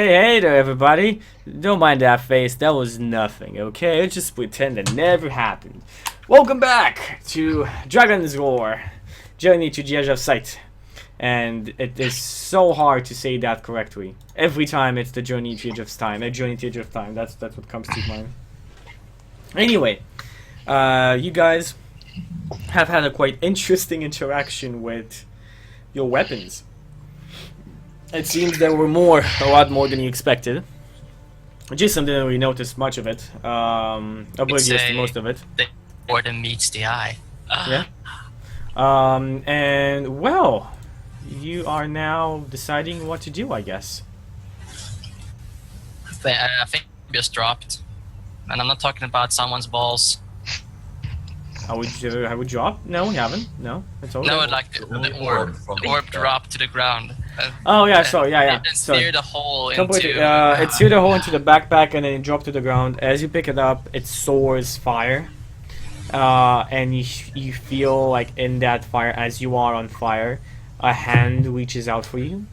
Hey there, everybody. Don't mind that face. That was nothing, okay? Just pretend it never happened. Welcome back to Dragon's Roar, Journey to the Edge of Sight. And it is so hard to say that correctly. Every time it's the Journey to the Edge of Time. Journey to the Edge of Time. That's what comes to mind. Anyway, you guys have had a quite interesting interaction with your weapons. It seems there were a lot more than you expected. Jason didn't really notice much of it. Oblivious to most of it. The order meets the eye. Yeah. And well, you are now deciding what to do, I guess. I think just dropped, and I'm not talking about someone's balls. Have we dropped? No, we haven't. No, it's over. No, like the orb dropped to the ground. Oh yeah, so yeah. And steered a hole Completely. into. It seared a hole into the backpack and then it dropped to the ground. As you pick it up, it soars fire, and you feel like in that fire, as you are on fire, a hand reaches out for you,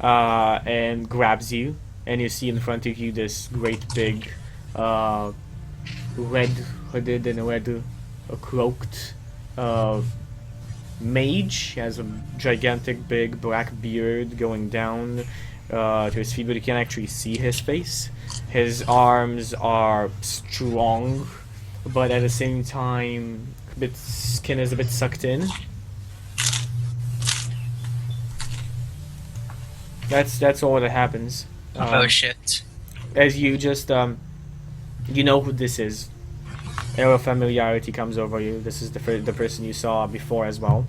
and grabs you, and you see in front of you this great big, red hooded and red cloaked mage. He has a gigantic big black beard going down to his feet, but you can't actually see his face. His arms are strong, but at the same time, skin is a bit sucked in. That's all that happens. Oh shit! As you just you know who this is. Air of familiarity comes over you. This is the person you saw before as well.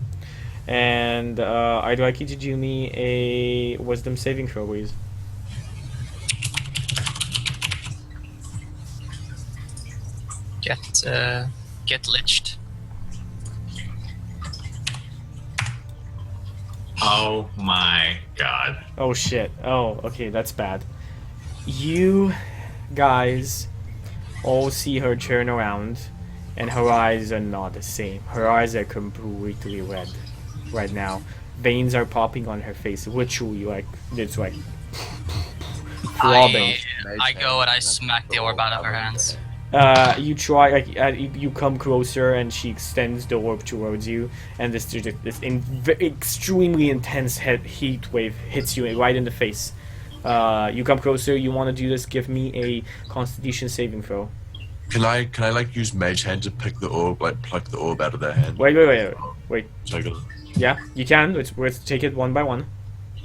And I'd like you to do me a wisdom saving throw, please. Get liched. Oh my god. Oh shit. Oh, okay, that's bad. You guys all see her turn around, and her eyes are not the same. Her eyes are completely red right now. Veins are popping on her face, literally, like it's like throbbing. I go and I smack the orb out of her hands. You try, like, you come closer, and she extends the orb towards you, and this extremely intense heat wave hits you right in the face. You come closer. You want to do this? Give me a Constitution saving throw. Can I like use Mage Hand to pick the orb, like pluck the orb out of their hand? Wait. So I gotta, Yeah, you can. Let's take it one by one.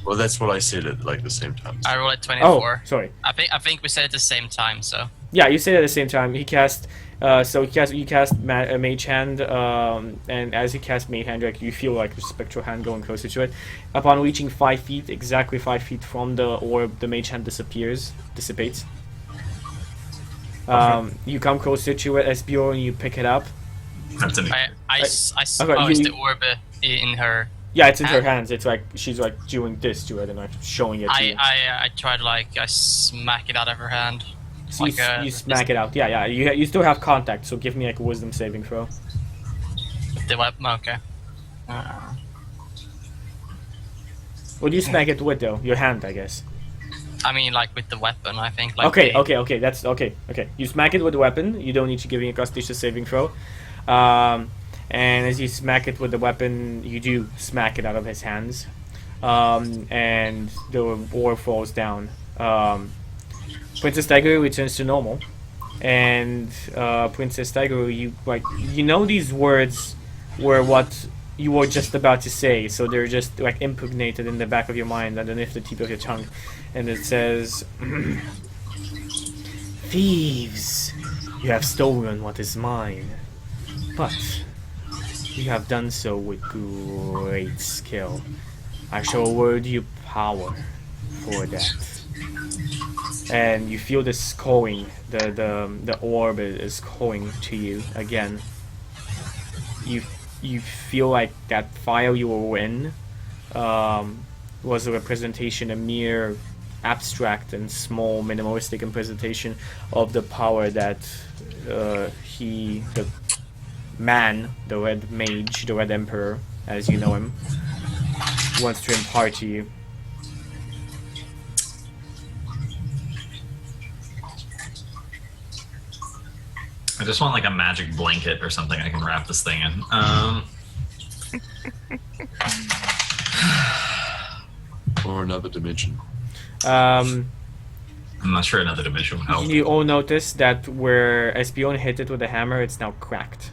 well, that's what I said at like the same time. I rolled 24. Oh, sorry. I think we said it at the same time. So Yeah, you say it at the same time. He cast. You cast Mage Hand, and as you cast Mage Hand, like, you feel like a spectral hand going closer to it. Upon reaching 5 feet, exactly 5 feet from the orb, the Mage Hand dissipates. You come closer to it, Esbjorn, and you pick it up. I Okay, is the orb in her. Yeah, it's in her hands. It's like she's like doing this to it and like showing it to you. I tried I smack it out of her hand. So like you smack it out. Yeah. You still have contact, so give me like a wisdom saving throw. The weapon. Okay. What do you smack it with though? Your hand, I guess. I mean, like with the weapon, I think. Like Okay. That's okay. Okay, you smack it with the weapon. You don't need to give me a Constitution saving throw. And as you smack it with the weapon, you do smack it out of his hands, and the orb falls down. Princess Tiger returns to normal, and Princess Tiger, you know these words were what you were just about to say, so they're just like impregnated in the back of your mind, underneath the tip of your tongue, and it says, "Thieves, you have stolen what is mine, but you have done so with great skill. I shall award you power for that." And you feel this calling. The orb is calling to you again. You feel like that file you were in was a representation, a mere abstract and small, minimalistic representation of the power that the man, the Red Mage, the Red Emperor, as you know him, wants to impart to you. I just want like a magic blanket or something I can wrap this thing in. Or another dimension. Um, I'm not sure another dimension would help. you all notice that where Espion hit it with a hammer, it's now cracked.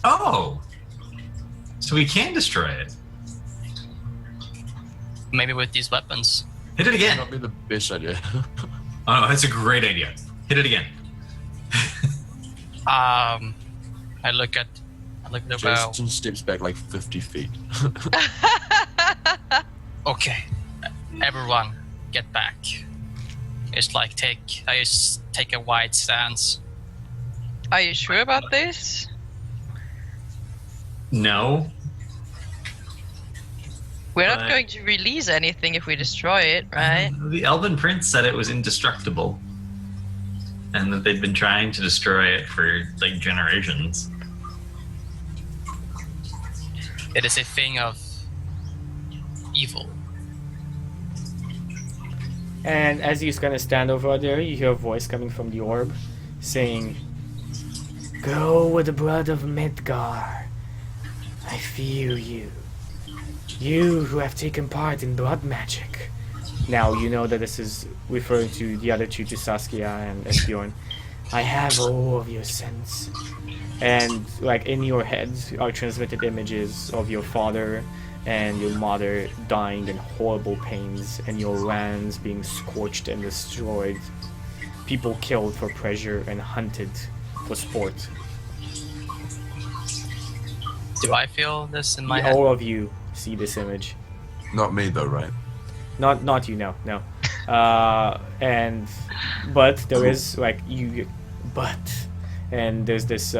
Oh! So we can destroy it. Maybe with these weapons. Hit it again! Not be the best idea. Oh, no, that's a great idea. Hit it again. I look at the bow. Jason steps back like 50 feet. Okay, everyone, get back. It's like I just take a wide stance. Are you sure about this? No. We're not But- going to release anything if we destroy it, right? The Elven Prince said it was indestructible. And that they'd been trying to destroy it for like generations. It is a thing of evil. And as you kind of stand over there, you hear a voice coming from the orb saying, "Go with the blood of Midgar. I feel you. You who have taken part in blood magic." Now you know that this is referring to the other two, to Saskia and Esbjorn. "I have all of your sense." And like in your heads are transmitted images of your father and your mother dying in horrible pains, and your lands being scorched and destroyed, people killed for pleasure and hunted for sport. Do I feel this in my head? All of you see this image. Not me though, right? Not you, no. But there is like and there's this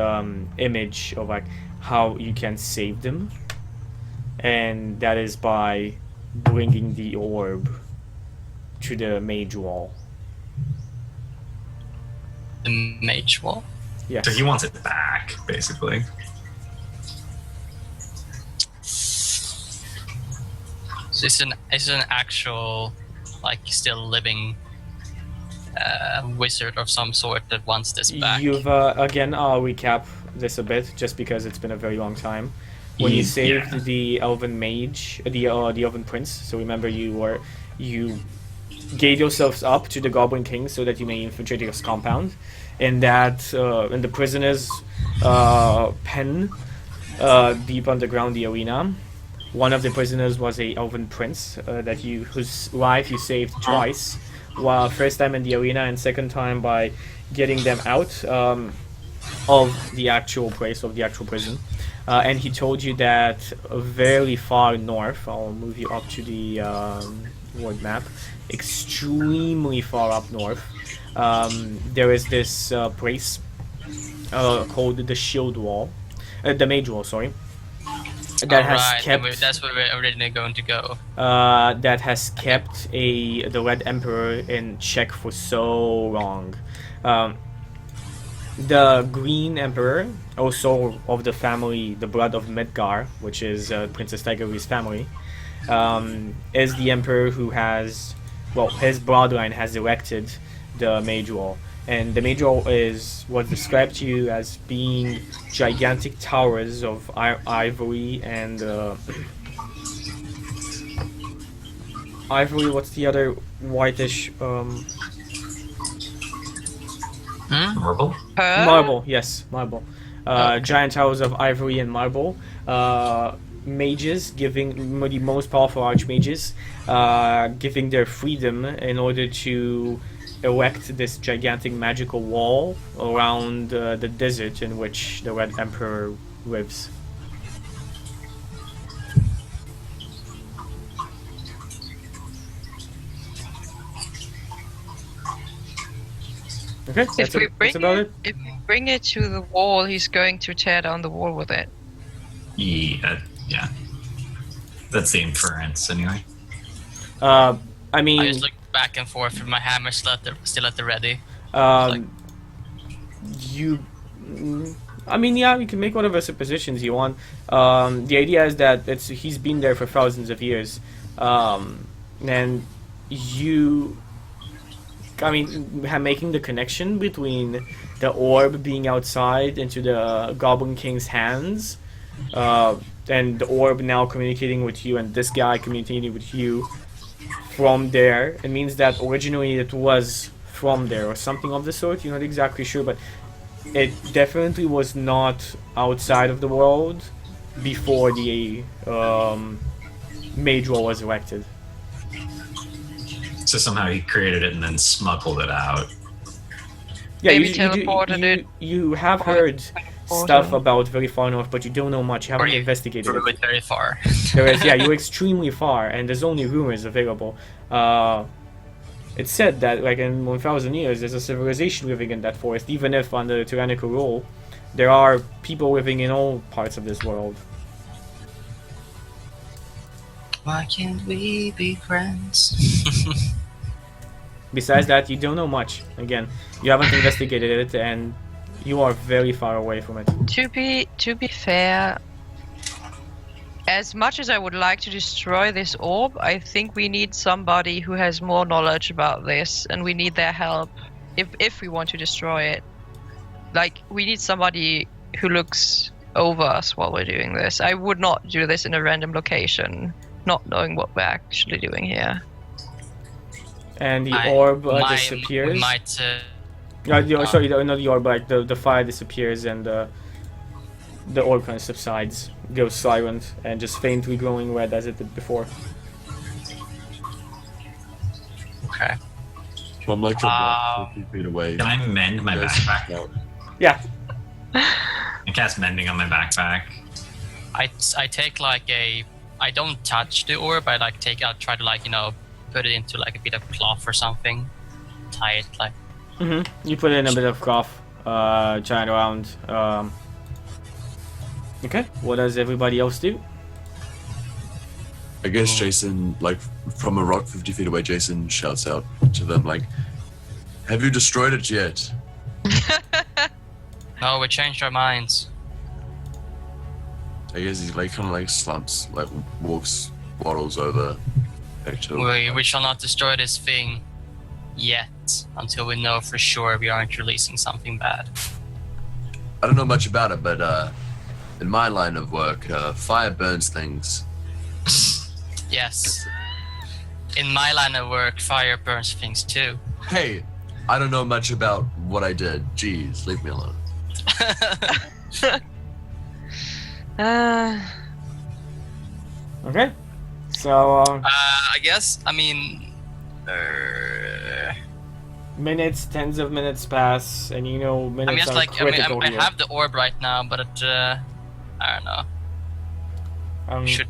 image of like how you can save them, and that is by bringing the orb to the mage wall. The mage wall? Yes. So he wants it back, basically. So it's an actual, like, still living wizard of some sort that wants this back. You've again, I'll recap this a bit just because it's been a very long time. When you saved Yeah. the elven mage, the elven prince. So remember, you gave yourselves up to the Goblin King so that you may infiltrate his compound. In that, in the prisoner's pen, deep underground the arena, one of the prisoners was a elven prince whose life you saved twice. Well, first time in the arena and second time by getting them out of the actual place, of the actual prison. And he told you that very far north, I'll move you up to the world map, extremely far up north, there is this place called the Shield Wall, the Mage Wall, sorry. That has Alright, kept that's where we're originally going to go. that has kept the Red Emperor in check for so long. The Green Emperor, also of the family, the blood of Midgar, which is Princess Tigeri's family, is the emperor who has, well, his bloodline has elected the Mage Wall. And the Mage Wall was described to you as being gigantic towers of ivory and ivory. What's the other whitish? Marble? Marble. Yes, marble. Giant towers of ivory and marble. Mages giving the most powerful archmages, giving their freedom in order to erect this gigantic magical wall around the desert in which the Red Emperor lives. Okay, If we that's about it. if we bring it to the wall, he's going to tear down the wall with it. Yeah. That's the inference, anyway. I I mean, just look back and forth with my hammer still at the ready. you. I mean, yeah, you can make whatever suppositions you want. The idea is that he's been there for thousands of years, and you I mean, making the connection between the orb being outside into the Goblin King's hands, and the orb now communicating with you, and this guy communicating with you from there. It means that originally it was from there or something of the sort. You're not exactly sure, but it definitely was not outside of the world before the Mage Wall was erected. So somehow he created it and then smuggled it out. Yeah, Maybe teleported it. You have heard stuff about very far north, but you don't know much. You haven't investigated Threw it. it very far. There is, yeah, you're extremely far, and there's only rumors available. It's said that, like, in 1,000 years, there's a civilization living in that forest, even if under tyrannical rule, there are people living in all parts of this world. Why can't we be friends? Besides that, you don't know much. Again, you haven't investigated it, and you are very far away from it. To be fair, as much as I would like to destroy this orb, I think we need somebody who has more knowledge about this, and we need their help if we want to destroy it. Like, we need somebody who looks over us while we're doing this. I would not do this in a random location, not knowing what we're actually doing here. And the orb We disappears. might. Sorry, not the orb, like the fire disappears, and the orb kind of subsides, goes silent, and just faintly glowing red as it did before. Okay. So I'm like about 50 feet away. Can I mend my Yes. backpack? Out. Yeah. I cast mending on my backpack. I take like a. I don't touch the orb. I like I'll try to like put it into like a bit of cloth or something. Tie it like. You put in a bit of cloth, trying around. Okay, what does everybody else do? I guess Jason, like from a rock 50 feet away, Jason shouts out to them like, "Have you destroyed it yet?" No, we changed our minds. I guess he like kind of like slumps, like waddles over. Actually, We shall not destroy this thing yet until we know for sure we aren't releasing something bad. I don't know much about it, but in my line of work, fire burns things. Yes. In my line of work, fire burns things too. Hey, I don't know much about what I did. Jeez, leave me alone. Okay, so I guess. I mean, minutes, tens of minutes pass, and minutes I mean, it's are like critical I here. have the orb right now, but I don't know. Should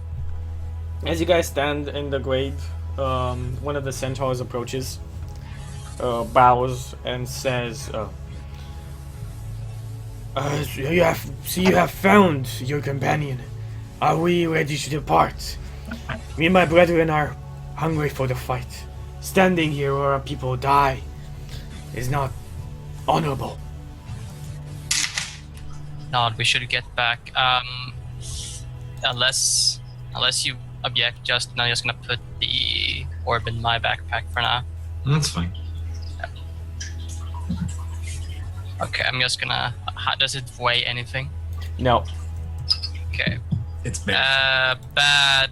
As you guys stand in the glade, one of the centaurs approaches, bows, and says, you have found your companion. Are we ready to depart? Me and my brethren are hungry for the fight. Standing here where our people die is not honorable. no, we should get back. Unless you object, I'm just gonna put the orb in my backpack for now. That's fine. Okay, I'm just gonna. Does it weigh anything? No. Okay. It's bad. Bad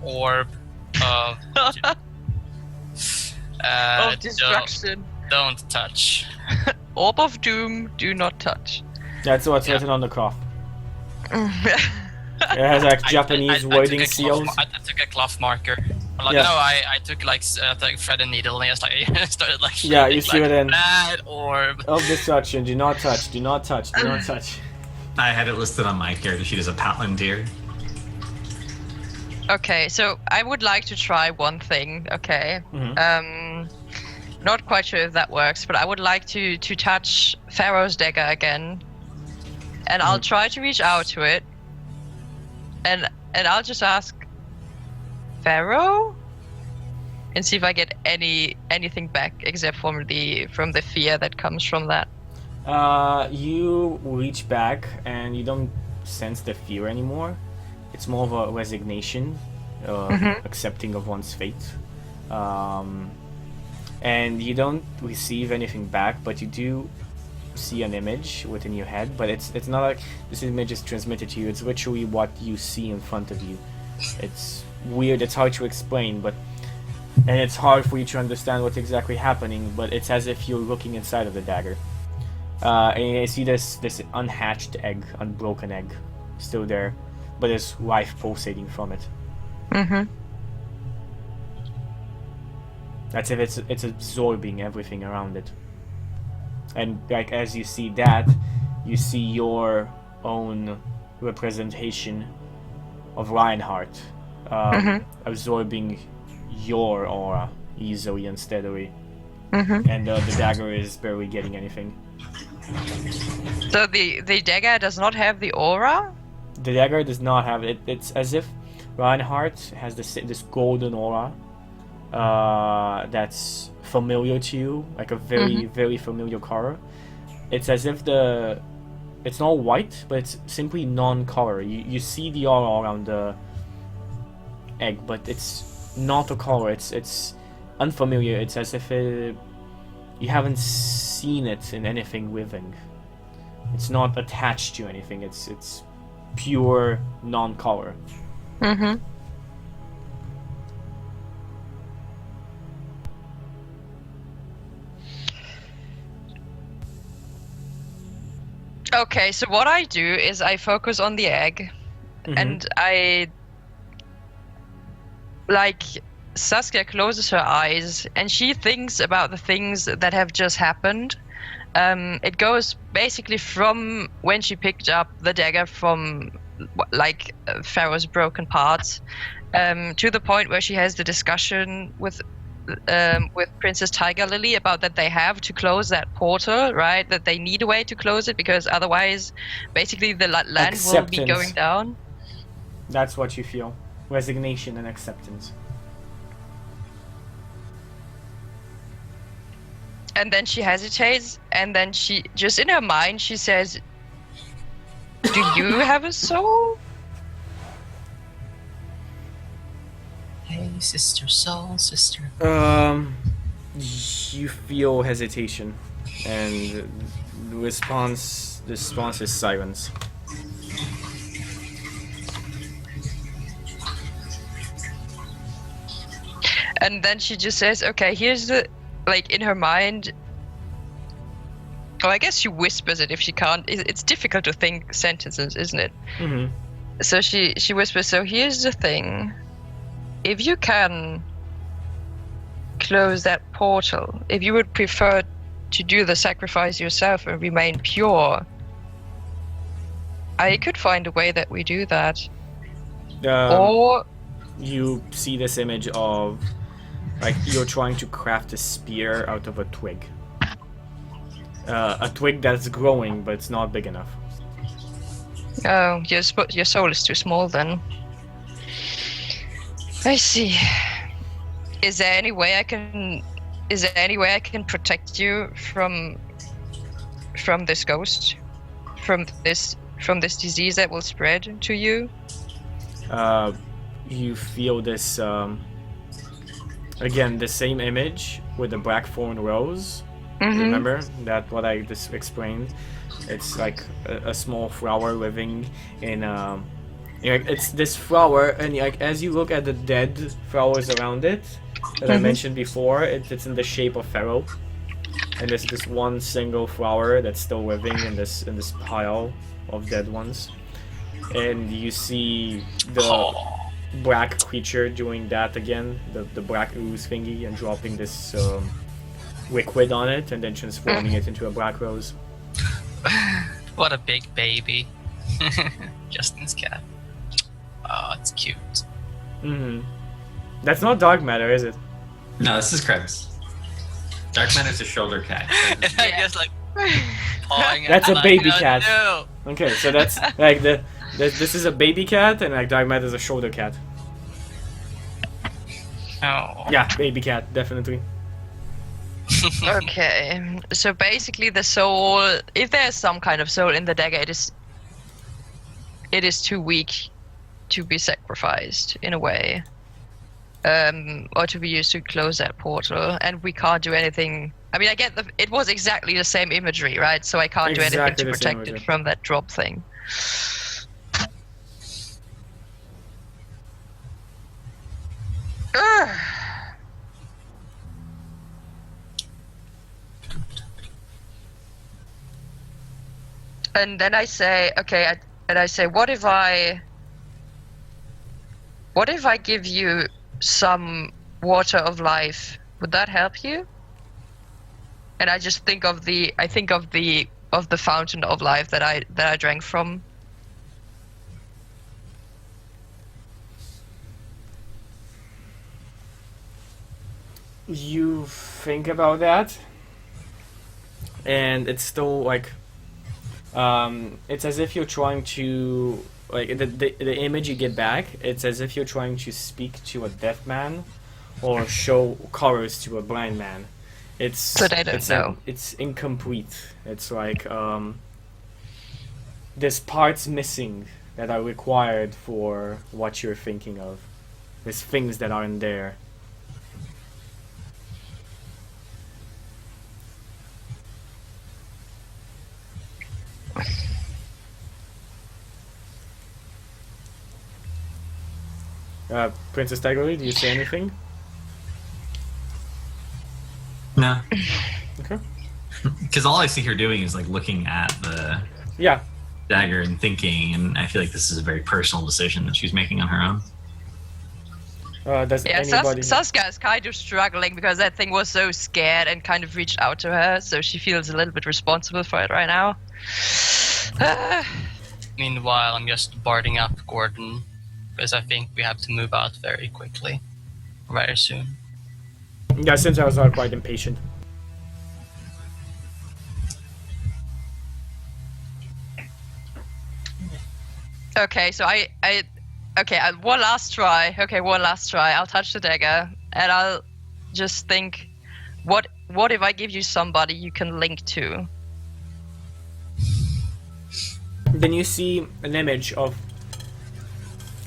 orb of. Of destruction. Don't touch. Orb of doom, do not touch. That's what's written on the cloth. It has like Japanese I wording took a seals. I took a cloth marker. Like, Yeah. no, I took like thread and needle and I just like started like. Yeah, you shooting, see it in. Bad orb. Of destruction, do not touch, do not touch, do not touch. I had it listed on my character sheet as a Palantir. Okay, so I would like to try one thing, okay? Not quite sure if that works, but I would like to touch Pharaoh's dagger again. And I'll try to reach out to it. And I'll just ask Pharaoh? And see if I get anything back except from the fear that comes from that. You reach back and you don't sense the fear anymore. It's more of a resignation, accepting of one's fate. and you don't receive anything back, but you do see an image within your head. But it's not like this image is transmitted to you. It's literally what you see in front of you. It's weird. It's hard to explain, and it's hard for you to understand what's exactly happening. But it's as if you're looking inside of the dagger, and you see this unhatched egg, unbroken egg, still there, but there's life pulsating from it. Mm-hmm. That's if it's absorbing everything around it. And like as you see that, you see your own representation of Reinhardt absorbing your aura easily and steadily. And the dagger is barely getting anything. So the dagger does not have the aura? The dagger does not have it. It's as if Reinhardt has this golden aura that's familiar to you, like a very familiar color. It's as if it's not white, but it's simply non-color. You see the aura around the egg, but it's not a color. It's unfamiliar. It's as if you haven't seen it in anything living. It's not attached to anything. It's pure non-color. Okay, so what I do is I focus on the egg, and I, like, Saskia closes her eyes and she thinks about the things that have just happened. It goes basically from when she picked up the dagger from, like, Pharaoh's broken parts, to the point where she has the discussion with Princess Tiger Lily about that they have to close that portal, right? That they need a way to close it because otherwise, basically, the land will be going down. That's what you feel. Resignation and acceptance. And then she hesitates, and then she, just in her mind, she says, "Do you have a soul?" Hey, sister, soul, sister. You feel hesitation, and the response is silence. And then she just says, "Okay, here's the," like, in her mind. Well, I guess she whispers it if she can't. It's difficult to think sentences, isn't it? So she whispers, "So here's the thing. If you can close that portal, if you would prefer to do the sacrifice yourself and remain pure, I could find a way that we do that. Or you see this image of, like, you're trying to craft a spear out of a twig. A twig that's growing, but it's not big enough. Oh, your soul is too small then. I see. Is there any way I can protect you from this ghost, from this disease that will spread to you? You feel this again, the same image with the blackthorn rose. Remember that what I just explained? It's like a small flower living in it's this flower, and like as you look at the dead flowers around it that I mentioned before, it's in the shape of Pharaoh, and there's this one single flower that's still living in this pile of dead ones, and you see the black creature doing that again, the black ooze thingy, and dropping this liquid on it, and then transforming it into a black rose. What a big baby. Justin's cat. Oh, it's cute. That's not dark matter, is it? No, this is Krebs. Dark Matter's a shoulder cat. And I just like pawing it. That's a baby cat. No. Okay, so that's like this is a baby cat, and like dark matter is a shoulder cat. Oh. Yeah, baby cat, definitely. Okay, so basically the soul, if there's some kind of soul in the dagger, it is too weak to be sacrificed in a way. or to be used to close that portal, and we can't do anything. I mean, I get it was exactly the same imagery, right? So I can't do anything Exactly to the same protect it imagery. from that drop thing. Ugh. And then I say, okay, what if I give you some water of life? Would that help you? And I just think of the fountain of life that I drank from. You think about that, and it's still like, it's as if you're trying to, like, the image you get back, it's as if you're trying to speak to a deaf man or show colors to a blind man. But I don't know. It's incomplete. It's like, there's parts missing that are required for what you're thinking of. There's things that aren't there. Princess Tigery, do you say anything? No, Okay. because all I see her doing is like looking at the Yeah. dagger and thinking, and I feel like this is a very personal decision that she's making on her own. Does Yeah, anybody? Saskia is kind of struggling because that thing was so scared and kind of reached out to her, so she feels a little bit responsible for it right now. Meanwhile, I'm just barding up Gordon because I think we have to move out very quickly, very soon. Yeah, since I was quite impatient. Okay, so one last try. Okay, one last try. I'll touch the dagger, and I'll just think, what if I give you somebody you can link to? Then you see an image of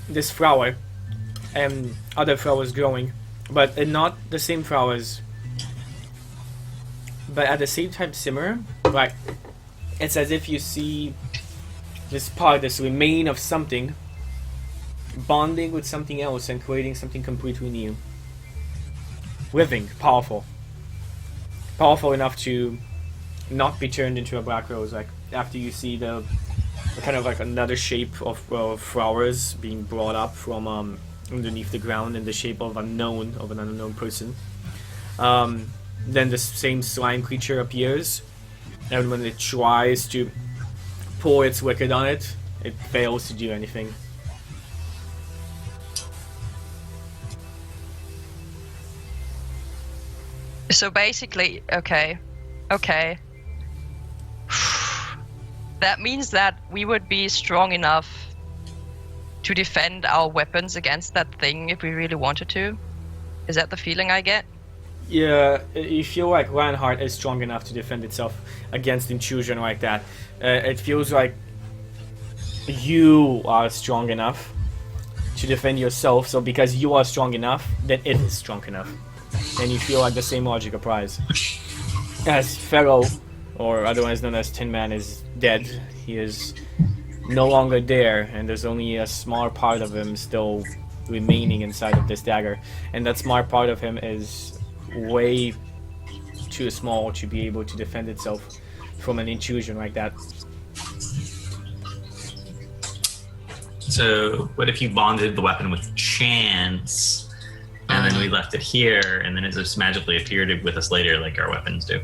this flower and other flowers growing, but not the same flowers, but at the same time similar. Like, it's as if you see this part, this remain of something, bonding with something else and creating something completely new. Living, powerful. Powerful enough to not be turned into a black rose. Like, after you see the kind of like another shape of flowers being brought up from underneath the ground in the shape of an unknown person. Then the same slime creature appears, and when it tries to pour its wicked on it, it fails to do anything. So basically, okay. That means that we would be strong enough to defend our weapons against that thing if we really wanted to. Is that the feeling I get? Yeah, you feel like Reinhardt is strong enough to defend itself against intrusion like that. It feels like you are strong enough to defend yourself, so because you are strong enough, then it is strong enough. And you feel like the same logic applies. As Pharaoh, or otherwise known as Tin Man, is dead, he is no longer there, and there's only a small part of him still remaining inside of this dagger. And that small part of him is way too small to be able to defend itself from an intrusion like that. So what if you bonded the weapon with chance, and then we left it here, and then it just magically appeared with us later like our weapons do?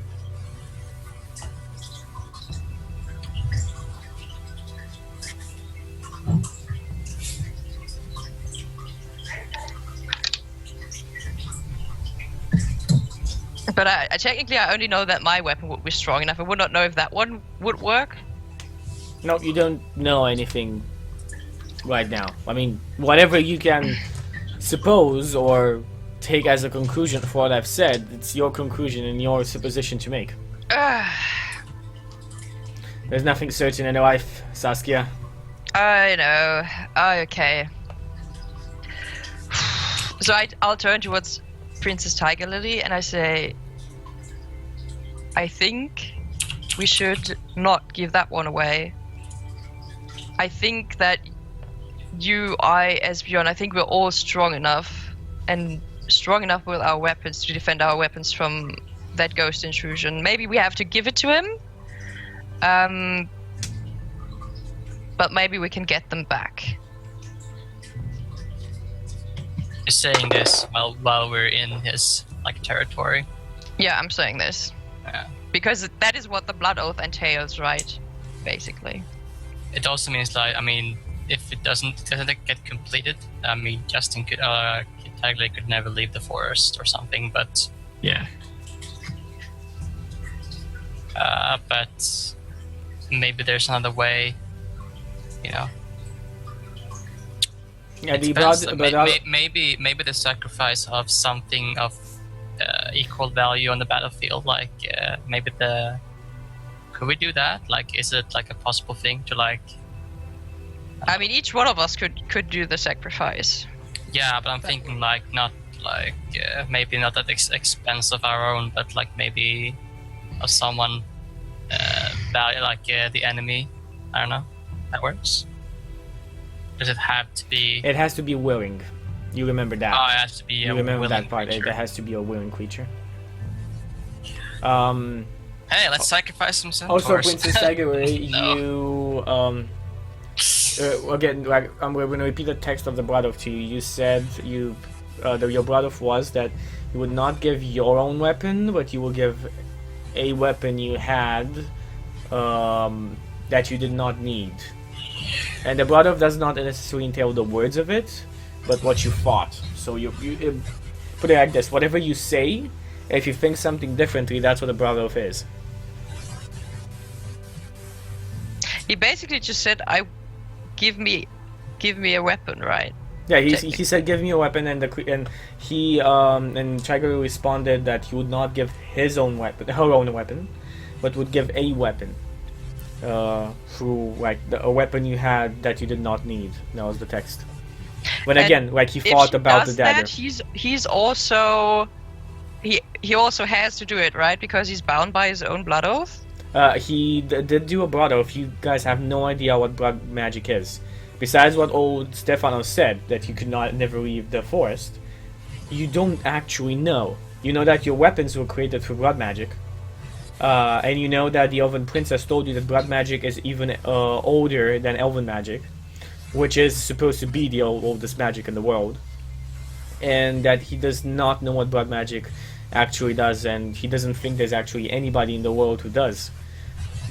But I technically I only know that my weapon would be strong enough. I would not know if that one would work. No, you don't know anything right now. I mean, whatever you can suppose or take as a conclusion for what I've said, it's your conclusion and your supposition to make. There's nothing certain in life, Saskia. I know. Okay. So I'll turn towards Princess Tiger Lily and I say, I think we should not give that one away. I think that you, I, Esbjorn, I think we're all strong enough and strong enough with our weapons to defend our weapons from that ghost intrusion. Maybe we have to give it to him, but maybe we can get them back. You're saying this while we're in his like territory. Yeah, I'm saying this. Yeah. Because that is what the Blood Oath entails, right? Basically. It also means like, I mean, if it doesn't get completed, I mean, Justin could technically could never leave the forest or something, but Yeah. But maybe there's another way, you know. Yeah, the Depends. blood, Maybe the sacrifice of something of equal value on the battlefield, like maybe the. Could we do that? Like, is it like a possible thing to like? I mean, each one of us could do the sacrifice. Yeah, but I'm thinking like not like maybe not at expense of our own, but like maybe of someone value like the enemy. I don't know. That works. Does it have to be? it has to be willing. You remember that. Oh, it has to be. you a remember willing that part. creature. It has to be a willing creature. Hey, let's sacrifice some centaurs. Also, Princess Tiger Lily, No. you again, like I'm going to repeat the text of the Blood Oath to you. You said your Blood Oath was that you would not give your own weapon, but you will give a weapon you had that you did not need. And the Blood Oath does not necessarily entail the words of it, but what you fought. So you put it like this: whatever you say, if you think something differently, that's what the Blood Oath is. He basically just said, "I give me a weapon," right? Yeah, he said, "Give me a weapon," and and Tiger responded that he would not give her own weapon, but would give a weapon through like a weapon you had that you did not need. That was the text. But And again, like he If thought she about the does dagger. that, he's also he also has to do it, right? Because he's bound by his own blood oath. He did do a blood oath. You guys have no idea what blood magic is. Besides what old Stefano said, that you could never leave the forest, you don't actually know. You know that your weapons were created through blood magic. And you know that the Elven Princess told you that blood magic is even older than Elven magic, which is supposed to be the oldest magic in the world. And that he does not know what blood magic actually does, and he doesn't think there's actually anybody in the world who does.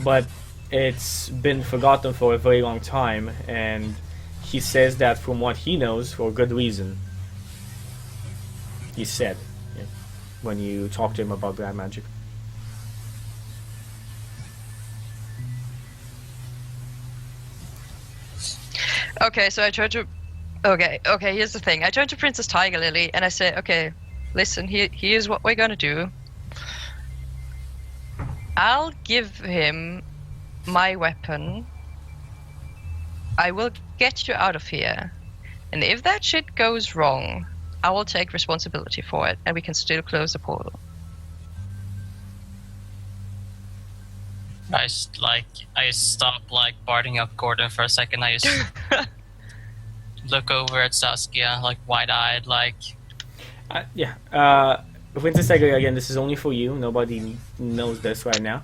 But it's been forgotten for a very long time, and he says that from what he knows, for good reason. He said, yeah, when you talk to him about black magic. Okay, so I turn to. Okay, here's the thing. I turn to Princess Tiger Lily and I say, "Okay, listen. Here's what we're gonna do. I'll give him my weapon. I will get you out of here. And if that shit goes wrong, I will take responsibility for it, and we can still close the portal." I stop like barding up Gordon for a second. I just look over at Saskia like wide-eyed, like. Princess Tiger, again, this is only for you. Nobody knows this right now.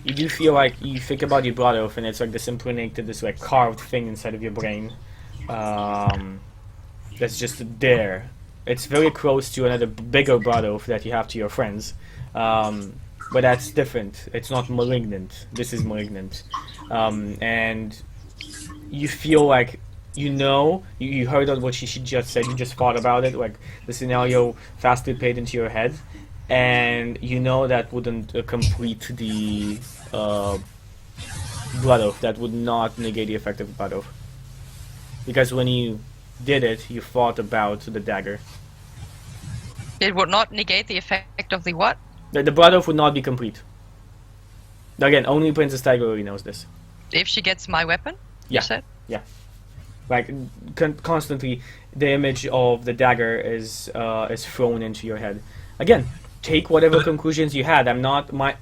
You do feel like you think about your blood oath, and it's like this impregnated, this like carved thing inside of your brain. That's just there. It's very close to another bigger blood oath that you have to your friends. But that's different. It's not malignant. This is malignant. And you feel like you heard what she just said. You just thought about it, like the scenario fastly played into your head, and you know that wouldn't complete the blood oath. That would not negate the effect of the blood oath, because when you did it, you thought about the dagger. It would not negate the effect of the what? The blood oath would not be complete. Again, only Princess Tiger Lily knows this. If she gets my weapon? Yeah. You said? Yeah. Like constantly, the image of the dagger is thrown into your head. Again, take whatever conclusions you had. I'm not my.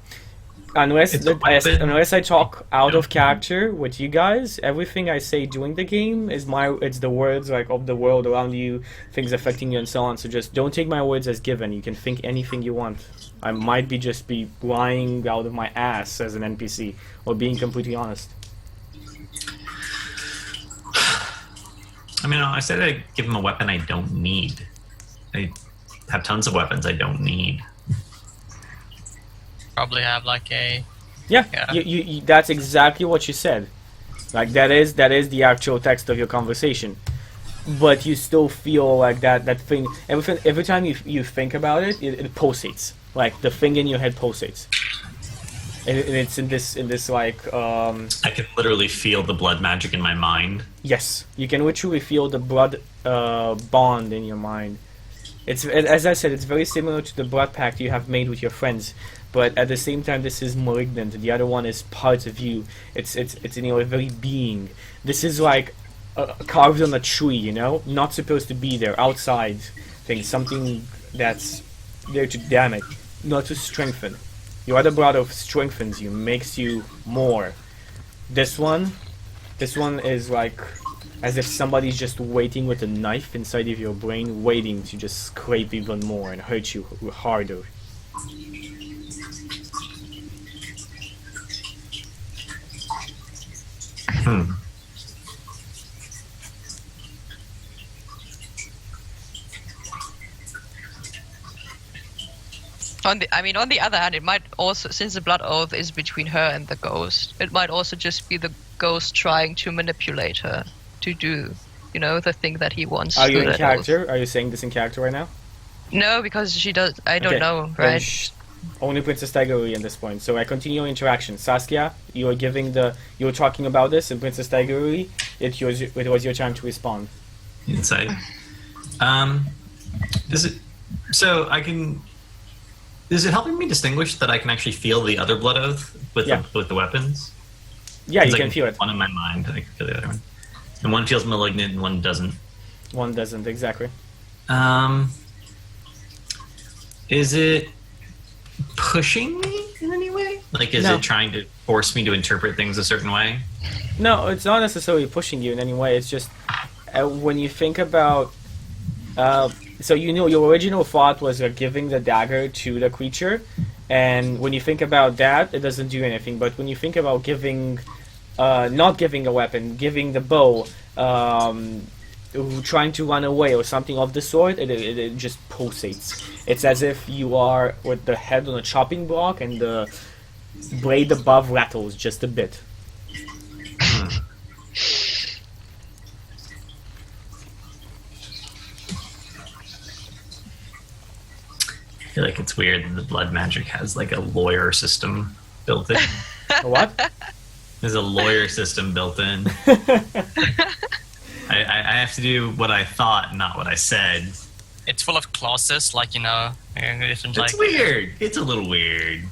Unless It's a weapon. unless I talk out of character with you guys, everything I say during the game is it's the words like of the world around you, things affecting you, and so on. So just don't take my words as given. You can think anything you want. I might be lying out of my ass as an NPC, or being completely honest. I mean, I said I'd give him a weapon I don't need. I have tons of weapons I don't need. Probably have like a Yeah, Yeah. you that's exactly what you said. Like that is the actual text of your conversation. But you still feel like that thing. Every time you think about it, it pulsates. Like the thing in your head pulsates. And it's in this like I can literally feel the blood magic in my mind. yes, you can literally feel the blood bond in your mind. It's, as I said, it's very similar to the blood pact you have made with your friends, but at the same time, this is malignant. The other one is part of you. It's in your very being. This is like carved on a tree, you know, not supposed to be there, outside thing, something that's there to damage, not to strengthen. Your other brother strengthens you, makes you more. This one is like as if somebody's just waiting with a knife inside of your brain, waiting to just scrape even more and hurt you harder. On the other hand, it might also, since the blood oath is between her and the ghost, it might also just be the ghost trying to manipulate her to do, the thing that he wants. Are you through in that oath. character? Are you saying this in character right now? No, because she does. I don't Okay, know, then right? only Princess Tigerlily at this point. So I continue interaction. Saskia, you were talking about this, and Princess Tigerlily, it was your time to respond. Insight. Is it helping me distinguish that I can actually feel the other blood oath with Yeah. the weapons? Yeah, you 'Cause I can feel it. One in my mind, I can feel the other one, and one feels malignant and one doesn't. One doesn't exactly. Is it pushing me in any way? Like, is No. it trying to force me to interpret things a certain way? No, it's not necessarily pushing you in any way. It's just when you think about. So your original thought was giving the dagger to the creature, and when you think about that, it doesn't do anything. But when you think about not giving a weapon, giving the bow, trying to run away or something of the sort, it just pulsates. It's as if you are with the head on a chopping block and the blade above rattles just a bit. I feel like it's weird that the blood magic has like a lawyer system built in. A what? There's a lawyer system built in. I have to do what I thought, not what I said. it's full of clauses, like different like It's weird. It's a little weird.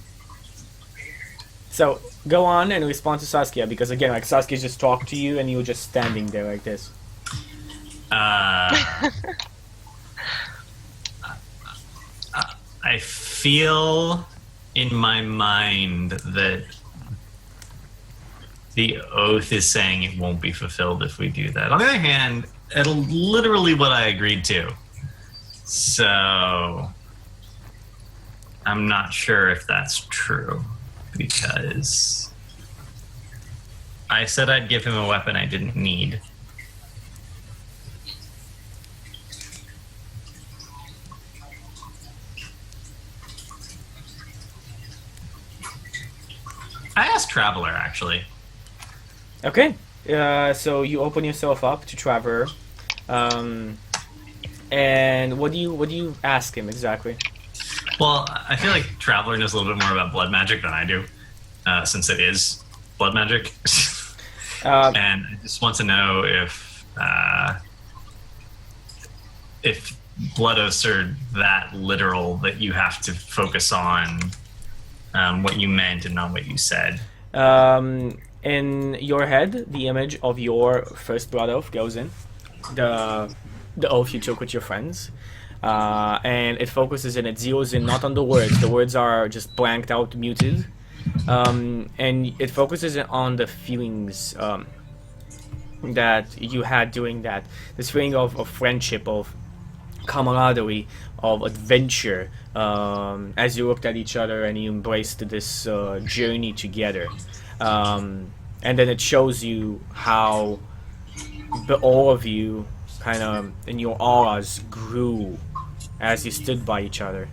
So go on and respond to Saskia, because again, like Saskia just talked to you and you were just standing there like this. I feel in my mind that the oath is saying it won't be fulfilled if we do that. On the other hand, it's literally what I agreed to. So I'm not sure if that's true, because I said I'd give him a weapon I didn't need. I asked Traveler, actually. Okay, so you open yourself up to Traveler, and what do you ask him exactly? Well, I feel like Traveler knows a little bit more about blood magic than I do, since it is blood magic. And I just want to know if blood oaths are that literal that you have to focus on what you meant and not what you said. in your head, the image of your first blood oath goes in, the oath you took with your friends, and it focuses and it zeroes in not on the words. The words are just blanked out, muted, and it focuses on the feelings that you had doing that. This feeling of friendship, of camaraderie, of adventure, as you looked at each other and you embraced this journey together. And then it shows you how all of you kind of in your auras grew as you stood by each other.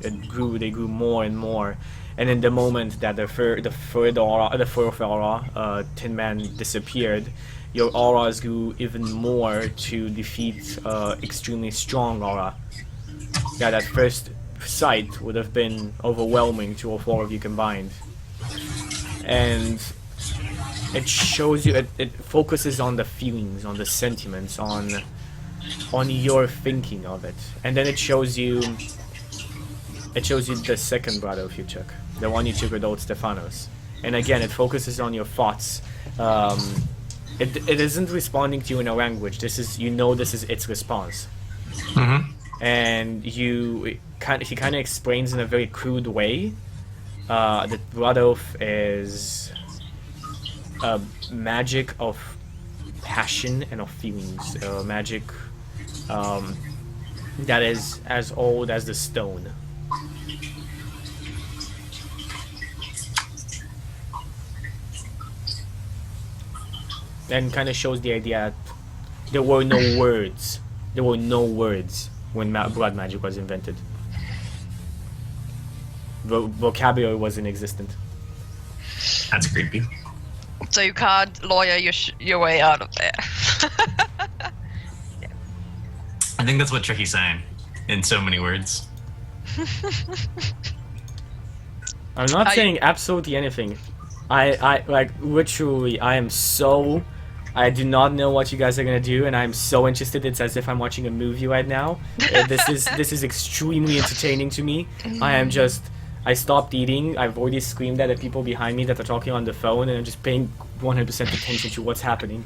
They grew more and more. And in the moment that the fourth aura, Tin Man, disappeared, your auras grew even more to defeat extremely strong aura. Yeah, that first sight would have been overwhelming to all four of you combined. And it shows you, it focuses on the feelings, on the sentiments, on your thinking of it. And then it shows you the second blood oath you took, the one you took with old Stephanos. And again, it focuses on your thoughts. It isn't responding to you in a language. This is its response. Mm-hmm. And he kind of explains in a very crude way that blood oath is a magic of passion and of feelings, magic that is as old as the stone. And kind of shows the idea that there were no words. There were no words when blood magic was invented. Vocabulary wasn't existent. That's creepy. So you can't lawyer your way out of there. I think that's what Tricky's saying in so many words. I'm not saying absolutely anything. I like literally I do not know what you guys are gonna do, and I'm so interested. It's as if I'm watching a movie right now. This is extremely entertaining to me. I stopped eating. I've already screamed at the people behind me that are talking on the phone, and I'm just paying 100% attention to what's happening.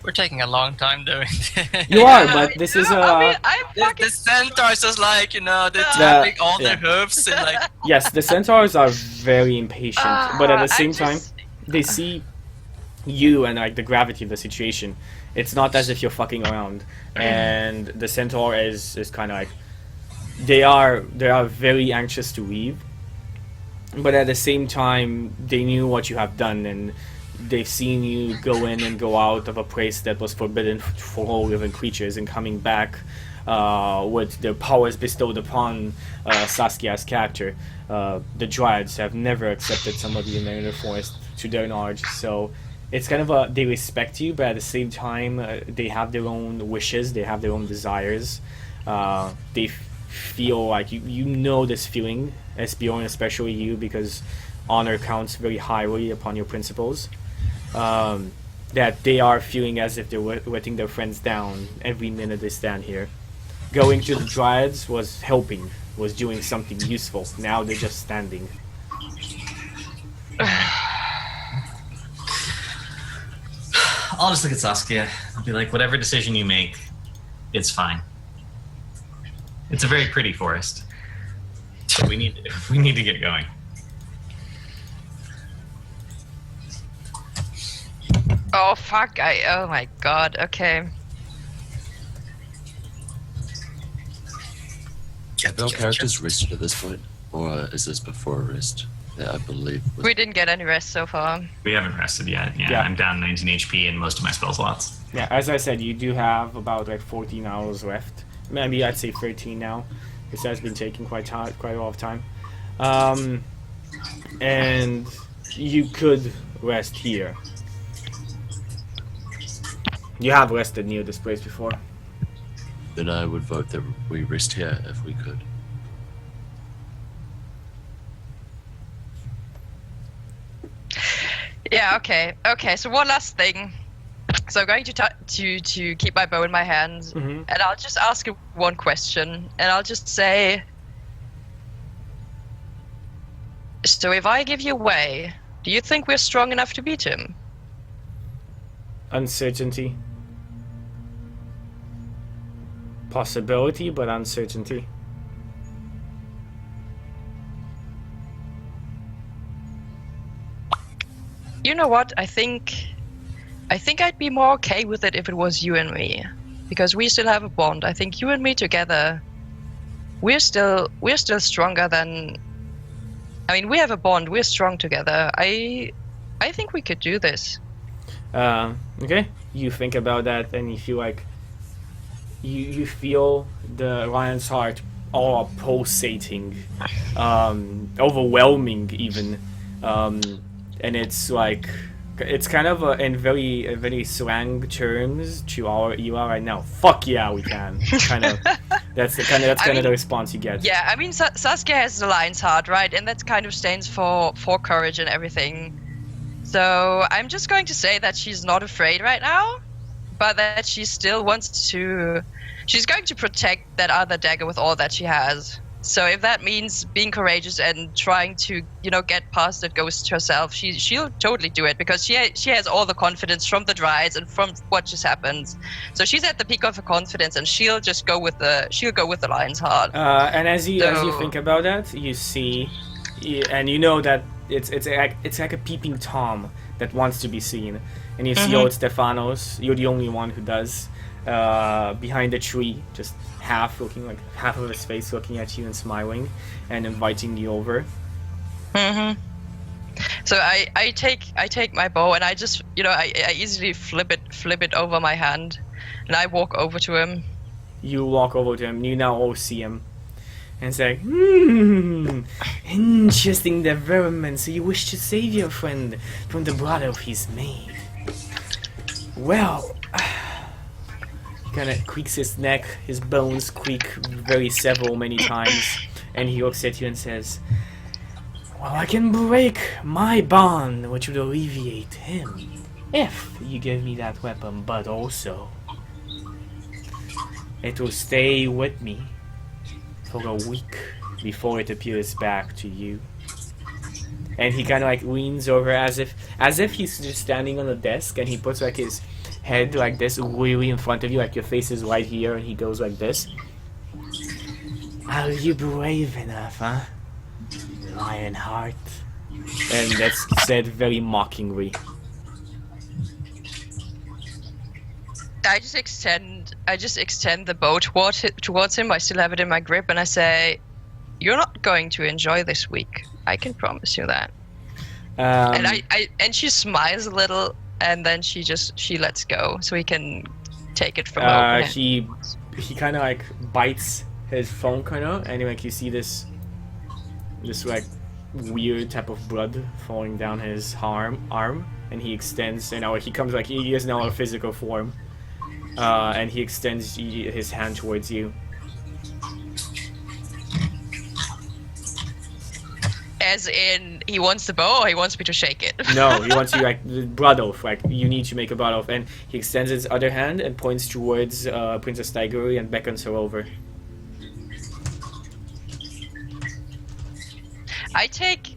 We're taking a long time doing this. You are, but this is The centaurs is like, they're tapping all their hooves and like. Yes, the centaurs are very impatient, but at the same time, they see you and like the gravity of the situation. It's not as if you're fucking around, and the centaur is kind of like they are very anxious to leave, but at the same time they knew what you have done, and they've seen you go in and go out of a place that was forbidden for all living creatures, and coming back with their powers bestowed upon Saskia's character. The Dryads have never accepted somebody in the inner forest to their knowledge, so it's kind of they respect you, but at the same time they have their own wishes, they have their own desires. They feel like you know this feeling, Esbjorn, especially you, because honor counts very highly upon your principles. That they are feeling as if they're letting their friends down every minute they stand here. Going to the Dryads was helping, was doing something useful. Now they're just standing. I'll just look at Saskia. I'll be like, whatever decision you make, it's fine. It's a very pretty forest. But we need to get going. Oh fuck! Oh my god. Okay. Have our characters rested at this point, or is this before a rest? Yeah, I believe. We didn't get any rest so far. We haven't rested yet. Yeah, Yeah. I'm down 19 HP in most of my spell slots. Yeah, as I said, you do have about like 14 hours left. Maybe I'd say 13 now. This has been taking quite a lot of time. And you could rest here. You have rested near this place before. Then I would vote that we rest here if we could. Yeah. Okay. Okay. So one last thing. So I'm going to keep my bow in my hand, Mhm. and I'll just ask him one question, and I'll just say, so if I give you away, do you think we're strong enough to beat him? Uncertainty. Possibility, but uncertainty. You know what? I think I'd be more okay with it if it was you and me, because we still have a bond. I think you and me together, we're still stronger than. I mean, we have a bond. We're strong together. I think we could do this. Okay, you think about that, and you feel like you feel the lion's heart all pulsating, overwhelming even, and it's like it's kind of in very slang terms to our era right now. Fuck yeah, we can. Kind of. That's the response you get. Yeah, I mean, Saskia has the lion's heart, right? And that kind of stands for courage and everything. So I'm just going to say that she's not afraid right now, but that she still wants to. She's going to protect that other dagger with all that she has. So if that means being courageous and trying to, get past that ghost herself, she'll totally do it, because she has all the confidence from the Dryads and from what just happened. So she's at the peak of her confidence, and she'll go with the lion's heart. And as you think about that, you see, and you know that it's like a peeping tom that wants to be seen, and you see old Stefanos. You're the only one who does, behind the tree, just half of his face looking at you and smiling and inviting you over. So I take my bow, and I just I easily flip it over my hand, and I walk over to him. You walk over to him. You now all see him, and say, interesting development. So you wish to save your friend from the blood he's made. Well, he kind of creaks his neck. His bones creak many times, and he looks at you and says, well, I can break my bond, which would alleviate him, if you give me that weapon, but also it will stay with me for a week before it appears back to you. And he kind of leans over as if he's just standing on the desk, and he puts his head like this, really in front of you, like your face is right here, and he goes like this. Are you brave enough, huh? Lionheart. And that's said very mockingly. I just extend the bow towards him. I still have it in my grip, and I say, "You're not going to enjoy this week. I can promise you that." And she smiles a little, and then she lets go, so he can take it from over. He kind of bites his phone, and you see this weird type of blood falling down his arm, and he extends, and he comes he is now a physical form, and he extends his hand towards you. As in, he wants the bow, or he wants me to shake it? No, he wants you the blood oath. You need to make a blood oath, and he extends his other hand and points towards Princess Tiguri and beckons her over. I take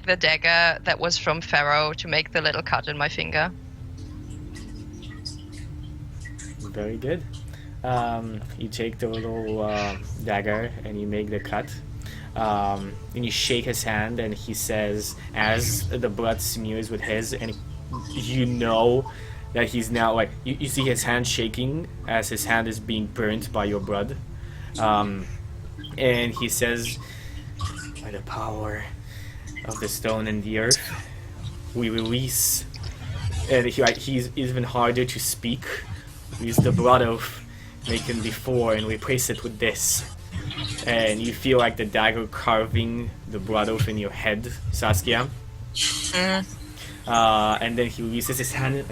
the dagger that was from Pharaoh to make the little cut in my finger. Very good. You take the little dagger and you make the cut. And you shake his hand, and he says, as the blood smears with his, and you know that he's now you see his hand shaking as his hand is being burnt by your blood. And he says, by the power of the stone and the earth, we release. And he's even harder to speak. We use the blood oath making before and replace it with this. And you feel the dagger carving the blood oath in your head, Saskia. And then he releases his hand,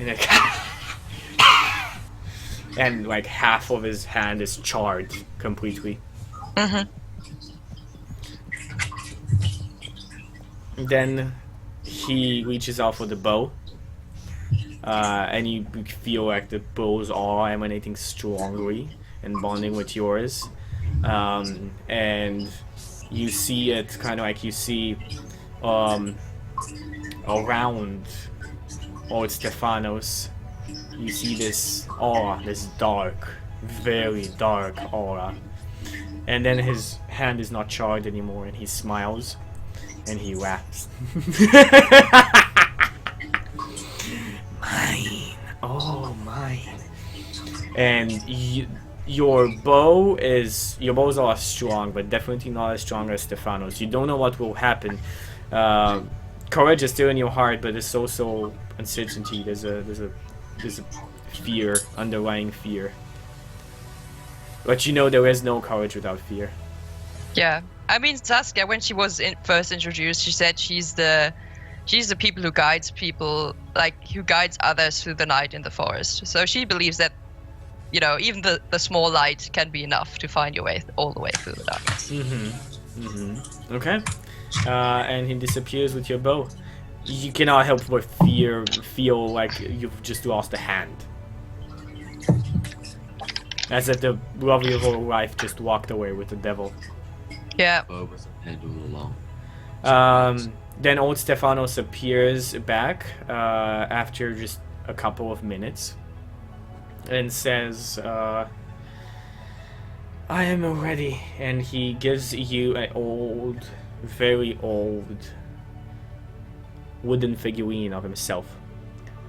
and half of his hand is charred completely. Then he reaches out for the bow, and you feel like the bow's aura emanating strongly and bonding with yours. And you see it kind of like you see around Old Stephanos. You see this aura, this dark, very dark aura. And then his hand is not charged anymore, and he smiles, and he laughs. Mine, oh mine. And your bows are strong, but definitely not as strong as Stephanos. You don't know what will happen. Courage is still in your heart, but there's also uncertainty. There's a fear, underlying fear. But you know there is no courage without fear. Yeah, I mean Saskia, when she was first introduced, she said she's the people who guides people, like who guides others through the night in the forest. So she believes that, you know, even the small light can be enough to find your way all the way through the darkness. Okay. And he disappears with your bow. You cannot help but feel like you've just lost a hand. As if the love of your whole life just walked away with the devil. Yeah. Bow was a head all along. Then old Stephanos appears back after just a couple of minutes and says, I am ready. And he gives you an old, very old wooden figurine of himself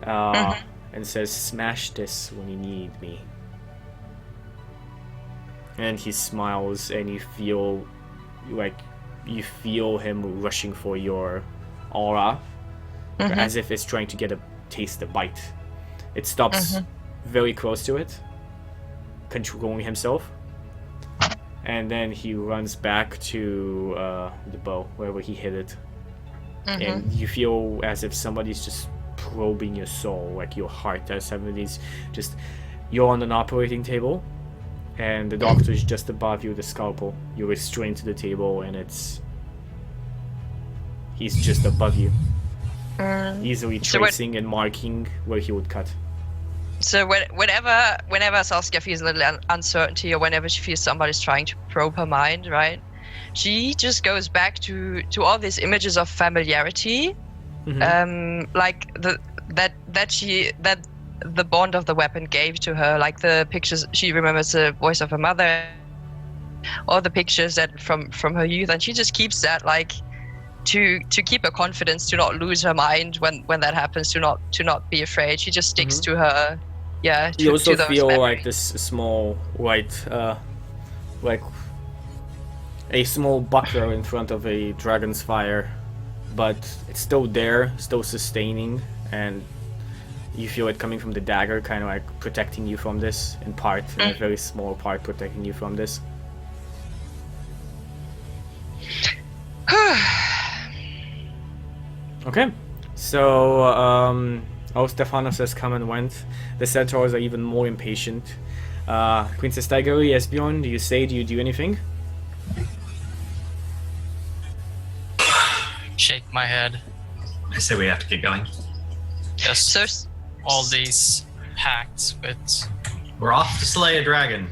and says, smash this when you need me. And he smiles, and you feel him rushing for your aura, as if it's trying to get a taste, a bite. It stops very close to it, controlling himself, and then he runs back to the bow, wherever he hid it. And you feel as if somebody's just probing your soul, like your heart, as somebody's just... You're on an operating table, and the doctor is just above you, the scalpel. You're restrained to the table, and he's just above you, easily tracing and marking where he would cut. So whenever Saskia feels a little uncertainty, or whenever she feels somebody's trying to probe her mind, right, she just goes back to all these images of familiarity, like that the bond of the weapon gave to her, like the pictures. She remembers the voice of her mother, or the pictures that from her youth, and she just keeps that, like, to keep her confidence, to not lose her mind when that happens, to not be afraid. She just sticks to her. Yeah. You also those feel memories. like this small white, like a small buckler in front of a dragon's fire, but it's still there, still sustaining, and you feel it coming from the dagger, kind of like protecting you from this, in part, in a very small part, protecting you from this. Okay, so Stephanos has come and went. The centaurs are even more impatient. Princess Tigeri, Esbjorn, do you do anything? Shake my head. I say we have to get going. Just So all these pacts with... We're off to slay a dragon.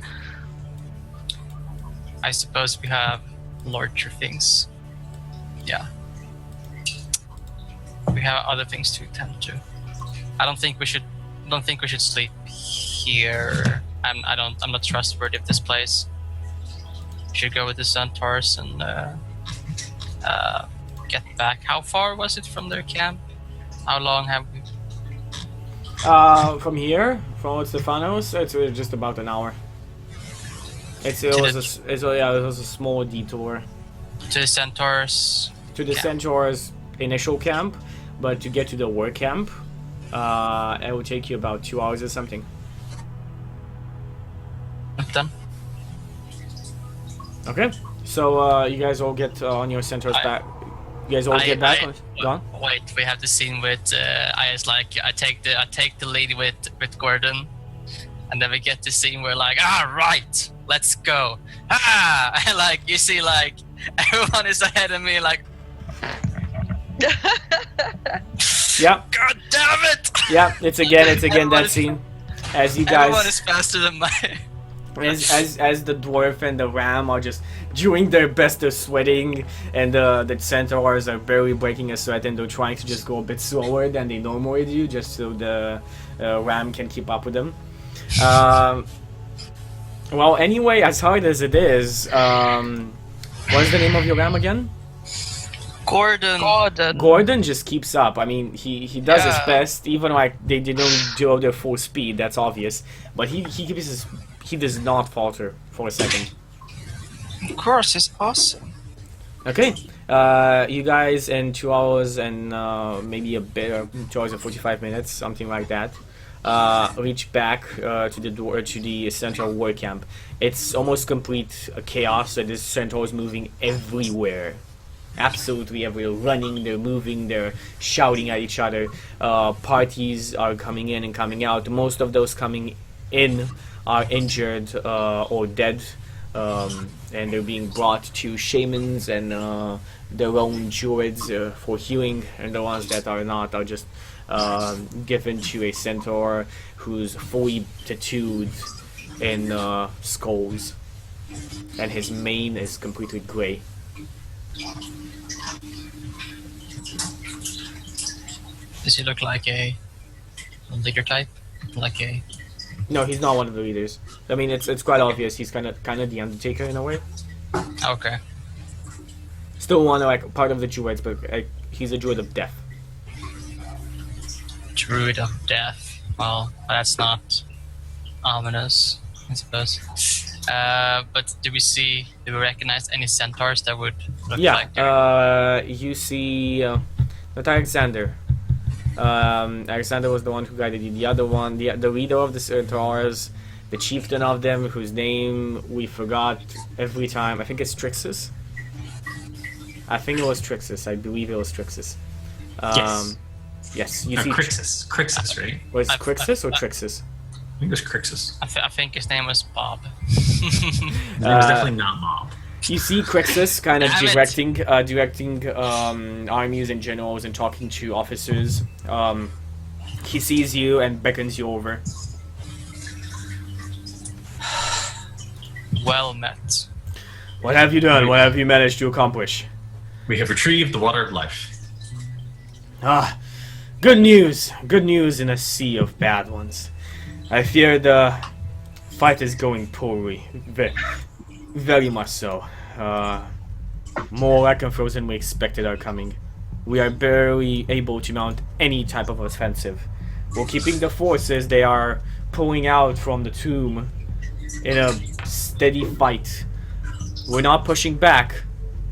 I suppose we have larger things. Yeah. We have other things to attend to. I don't think we should sleep here. I'm not trustworthy of this place. We should go with the centaurs and get back. How far was it from their camp? How long have we? From here, from Old Stephanos, it's just about an hour. It was a small detour To the centaurs. to the centaurs' initial camp, but to get to the work camp, it will take you about 2 hours or something. Done. Okay, so you guys all get on your centaurs back. You guys all get back. Gone. Wait, we have the scene with I take the lead with Gordon, and then we get the scene where like, right, let's go. And like you see like everyone is ahead of me like Yeah, God damn it! yeah. It's again Everyone that is- scene. As you Everyone guys, is faster than my. as the dwarf and the ram are just doing their best, they're sweating, and the centaurs are barely breaking a sweat, and they're trying to just go a bit slower than they normally do, just so the ram can keep up with them. Well, anyway, as hard as it is, what's the name of your ram again? Gordon. Gordon just keeps up. I mean, he does his Yeah. best, even like they don't do their full speed. That's obvious, but he keeps his. He does not falter for a second. Of course, it's awesome. Okay, you guys in 2 hours and maybe a bit, 2 hours and 45 minutes, something like that, reach back to the central war camp. It's almost complete chaos. So this centaur is moving everywhere, absolutely everywhere. Running, they're moving, they're shouting at each other. Parties are coming in and coming out. Most of those coming in are injured or dead. And they're being brought to shamans and their own druids for healing, and the ones that are not are just given to a centaur who's fully tattooed in skulls, and his mane is completely gray. Does he look like a leader type? Like a. No, he's not one of the leaders. I mean, it's quite obvious. He's kind of the Undertaker in a way. Okay. Still one like part of the druids, but he's a druid of death. Druid of Death. Well, that's not ominous, I suppose. But do we recognize any centaurs that would look like Yeah, you see not Alexander. Alexander was the one who guided you. The other one, the leader of the centaurs, the chieftain of them, whose name we forgot every time. I think it's Trixus. I think it was Trixus. I believe it was Trixus. Yes. Yes, you No, see. Crixus, right? Was it I've- Crixus or I've- Trixus? I think it was Crixus. I think his name was Bob. His name was definitely not Mob. You see Crixus kind of Damn it. directing armies and generals and talking to officers. He sees you and beckons you over. Well met. What have you done? What have you managed to accomplish? We have retrieved the water of life. Ah, good news. Good news in a sea of bad ones. I fear the fight is going poorly. Very much so. More lycanthropes than we expected are coming. We are barely able to mount any type of offensive. We're keeping the forces. They are pulling out from the tomb in a steady fight. We're not pushing back.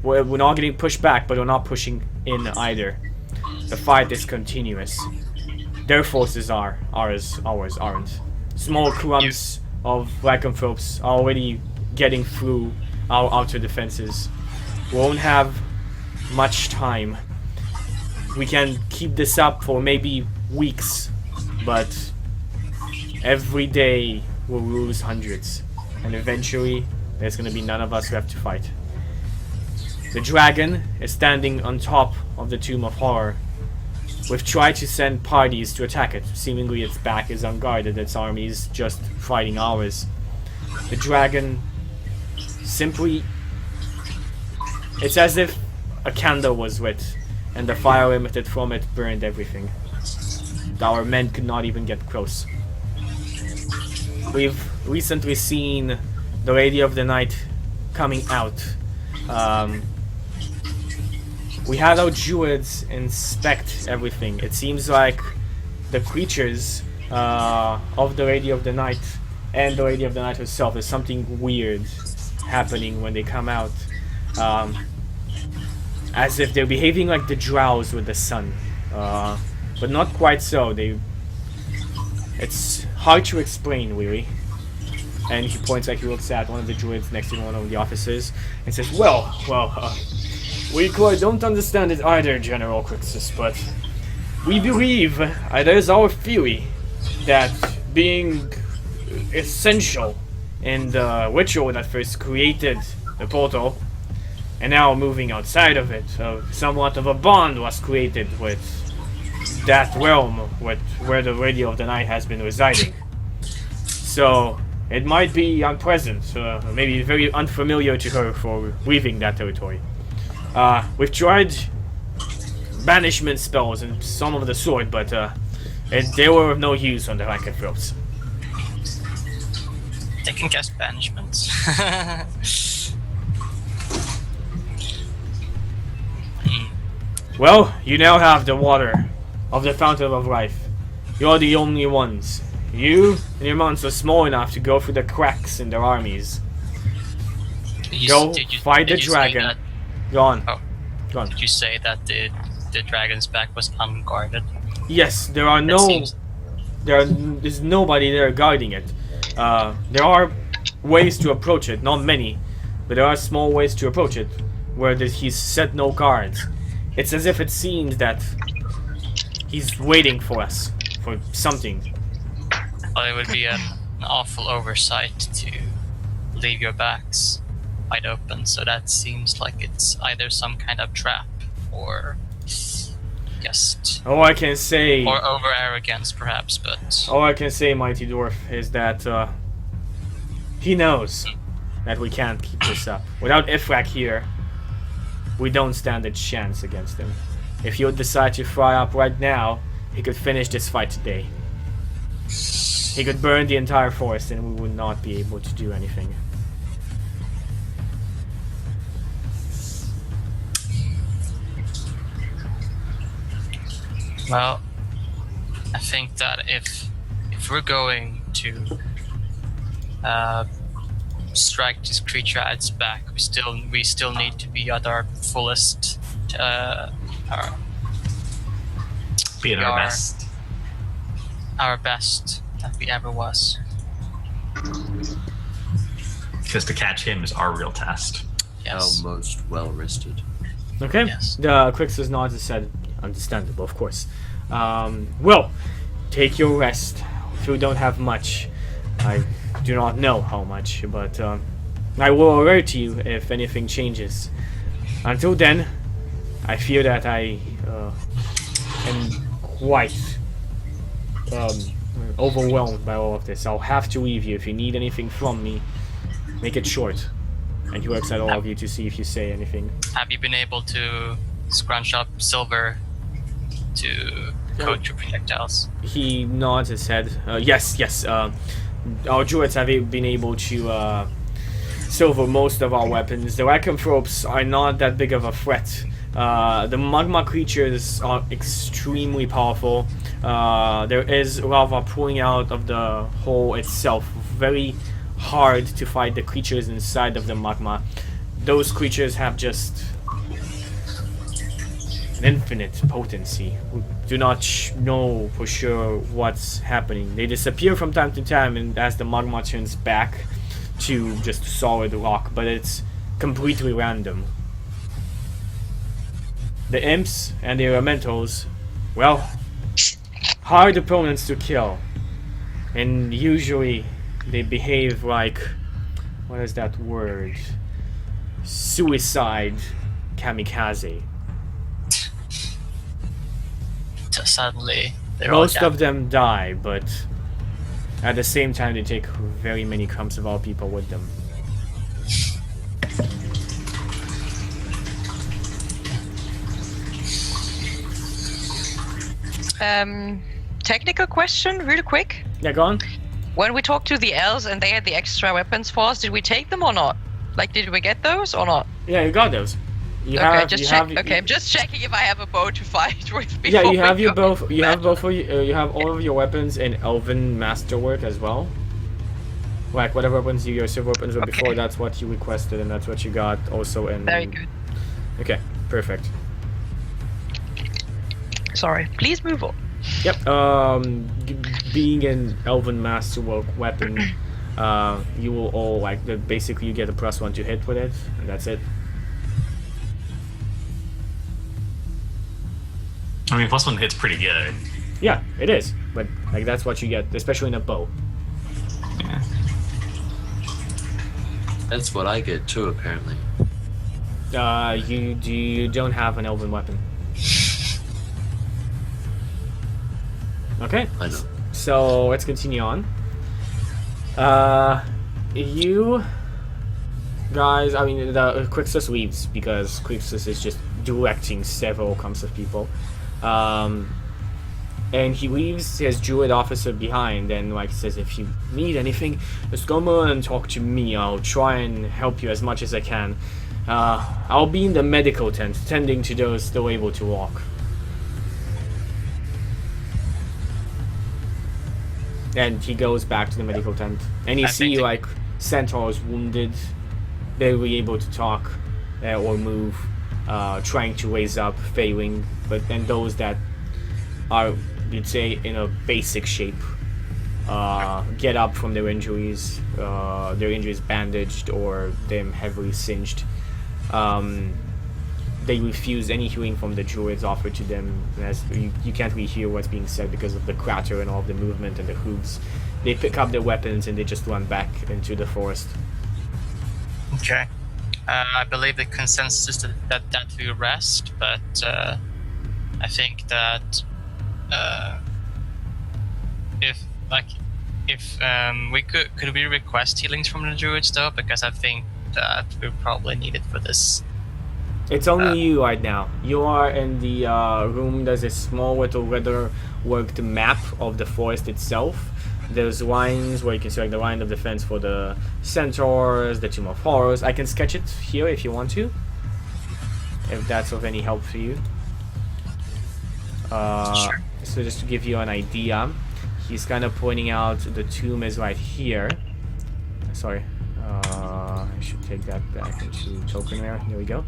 We're not getting pushed back, but we're not pushing in either. The fight is continuous. Their forces are, ours aren't. Small clumps of lycanthropes are already getting through our outer defenses. We won't have much time. We can keep this up for maybe weeks, but every day we'll lose hundreds, and eventually there's gonna be none of us who have to fight. The dragon is standing on top of the Tomb of Horror. We've tried to send parties to attack it. Seemingly its back is unguarded, its army is just fighting ours. The dragon simply... It's as if a candle was lit, and the fire emitted from it burned everything. Our men could not even get close. We've recently seen the Lady of the Night coming out. We had our druids inspect everything. It seems like the creatures of the Lady of the Night and the Lady of the Night herself, there's something weird happening when they come out. As if they're behaving like the drows with the sun. But not quite so. It's hard to explain, really. And he points like he looks at one of the druids next to one of the officers and says, we quite don't understand it either, General Crixus, but we believe, there's our theory, that being essential in the ritual that first created the portal, and now moving outside of it, somewhat of a bond was created with that realm where the Radio of the Night has been residing. So it might be unpleasant, maybe very unfamiliar to her for leaving that territory. We've tried banishment spells and some of the sort, but they were of no use on the lycanthropes. They can cast banishments. Well, you now have the water of the Fountain of Life. You're the only ones. You and your monks are small enough to go through the cracks in their armies. Go fight the dragon. Go on. Oh. Go on. Did you say that the dragon's back was unguarded? Yes, there's nobody there guarding it. There are ways to approach it, not many, but there are small ways to approach it, where he's set no guards. It's as if it seems that he's waiting for us, for something. Well, it would be an awful oversight to leave your backs wide open, so that seems like it's either some kind of trap or just... All I can say... Or over-arrogance, perhaps, but... All I can say, Mighty Dwarf, is that he knows that we can't keep this up. Without Ifrak here, we don't stand a chance against him. If you decide to fry up right now, he could finish this fight today. He could burn the entire forest and we would not be able to do anything. Well, I think that if we're going to strike this creature at its back, we still need to be at our fullest. Be at our best. Our best that we ever was. Because to catch him is our real test. Yes. How most well rested. Okay. Yes. The Crixus nods and said, understandable, of course. Well, take your rest. If you don't have much, I do not know how much, but I will alert you if anything changes. Until then, I fear that I am quite overwhelmed by all of this. I'll have to leave you. If you need anything from me, make it short. And he looks at all of you to see if you say anything. Have you been able to scrunch up silver to coat your projectiles? He nods his head. Yes. Our druids have been able to silver most of our weapons. The lycanthropes are not that big of a threat. The magma creatures are extremely powerful. There is lava pouring out of the hole itself. Very hard to fight the creatures inside of the magma. Those creatures have just an infinite potency. We do not know for sure what's happening. They disappear from time to time, and as the magma turns back to just solid rock, but it's completely random. The imps and the elementals, well, hard opponents to kill, and usually they behave like, what is that word? Suicide kamikaze. So suddenly, they're all Most down. of them die, but at the same time they take very many crumbs of our people with them. Technical question, really quick. Yeah, go on. When we talked to the elves and they had the extra weapons for us, did we take them or not? Like, did we get those or not? Yeah, you got those. You Okay, have, just you check. have, Okay, I'm just checking if I have a bow to fight with. Yeah, before you have we your go both. You have battle. both. You have all of your weapons in Elven Masterwork as well. Like whatever weapons your silver weapons were before, Okay. that's what you requested, and that's what you got also in. Very good. Okay, perfect. Sorry. Please move on. Yep. Being an Elven Masterwork weapon, you will all like basically you get a +1 to hit with it, and that's it. I mean, +1 hit's pretty good. Yeah, it is, but like that's what you get, especially in a bow. Yeah. That's what I get too, apparently. You don't have an Elven weapon. Okay. I know. So let's continue on. You guys, I mean, the Quixus leaves because Quixus is just directing several camps of people. And he leaves his druid officer behind and like says, if you need anything, just come on and talk to me. I'll try and help you as much as I can. I'll be in the medical tent, tending to those still able to walk. And he goes back to the medical tent. And you see like centaurs wounded, barely able to talk or move, trying to raise up, failing. But then those that are, you'd say, in a basic shape, get up from their injuries bandaged or them heavily singed. They refuse any healing from the druids offered to them, as you can't really hear what's being said because of the crater and all of the movement and the hooves. They pick up their weapons and they just run back into the forest. Okay. I believe the consensus is that we rest, but I think that if we could we request healings from the druids though, because I think that we probably need it for this. It's only you right now. You are in the room. There's a small little leather worked map of the forest itself. There's lines where you can select the line of defense for the centaurs, the Tomb of Horrors. I can sketch it here if you want to, if that's of any help for you. Sure. So just to give you an idea, he's kind of pointing out the tomb is right here. Sorry, I should take that back into token there. Here we go.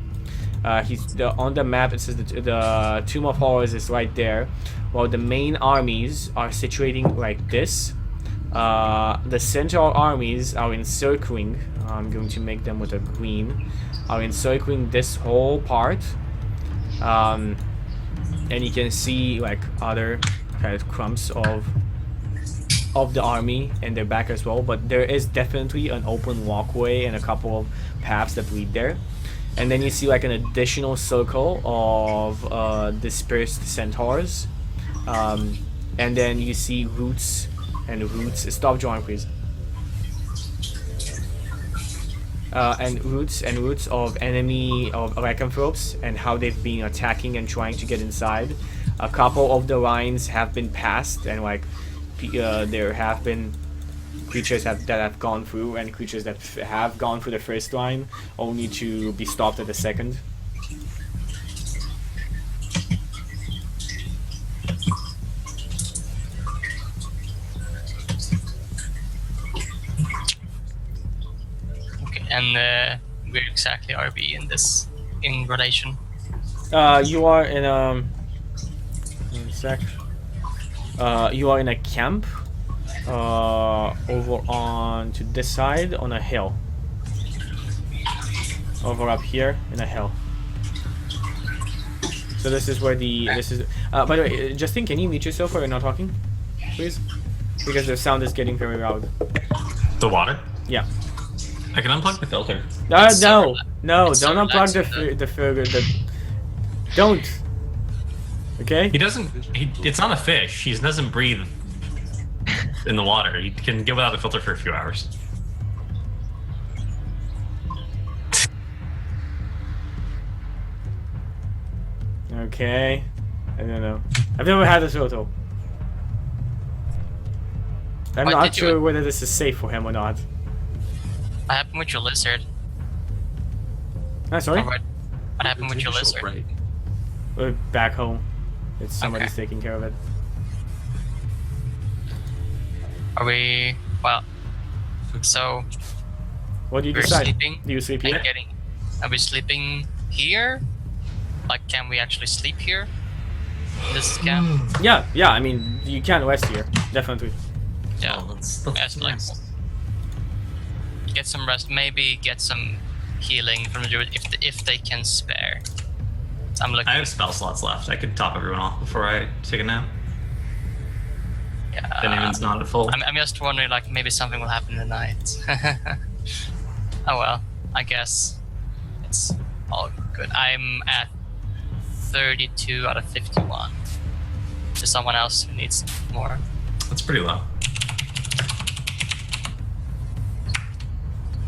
On the map. It says the Tomb of Horrors is right there, while the main armies are situating like this. The centaur armies are encircling. I'm going to make them with a green. Are encircling this whole part. And you can see like other kind of clumps of the army and their back as well, but there is definitely an open walkway and a couple of paths that lead there. And then you see like an additional circle of dispersed centaurs, and then you see roots. Stop drawing, please. And roots of enemy of lycanthropes and how they've been attacking and trying to get inside. A couple of the lines have been passed, and like there have been creatures that have gone through, and creatures that have gone through the first line only to be stopped at the second. Okay, and where exactly are we in relation? You are in one sec. You are in a camp over on to this side on a hill. Over up here in a hill. So this is where by the way, Justin, can you mute yourself while you're not talking, please? Because the sound is getting very loud. The water? Yeah. I can unplug the filter. No, It's so don't it's so unplug relaxing, the filter. Don't. Okay. He doesn't. It's not a fish. He doesn't breathe in the water. He can get without a filter for a few hours. Okay. I don't know. I've never had a filter. I'm Why not did you- sure whether this is safe for him or not. What happened with your lizard? Sorry? What happened with your lizard? Break. We're back home. It's somebody's Okay. taking care of it. Are we? Well, so What do you we're decide? sleeping. Do you sleep and here? Are we sleeping here? Like, can we actually sleep here? In this camp? Yeah. I mean, you can rest here, definitely. Yeah. Oh, let's Yes, like, get some rest. Maybe get some healing from the druid if they can spare. So I'm looking. I have spell slots left. I could top everyone off before I take a nap. If anyone's not at full. I'm just wondering, like, maybe something will happen tonight. Oh well, I guess it's all good. I'm at 32 out of 51. to someone else who needs more. That's pretty low.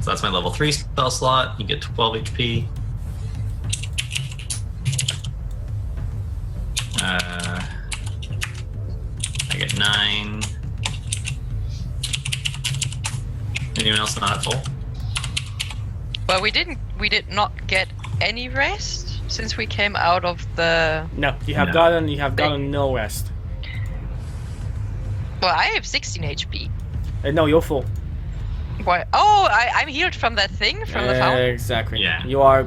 So that's my level 3 spell slot. You get 12 HP. I get 9. Anyone else not at full? Well, we did not get any rest since we came out of the. No, you have No. gotten no rest. Well, I have 16 HP. No, you're full. Why? Oh, I'm healed from that thing from the fountain. Exactly. Yeah. You are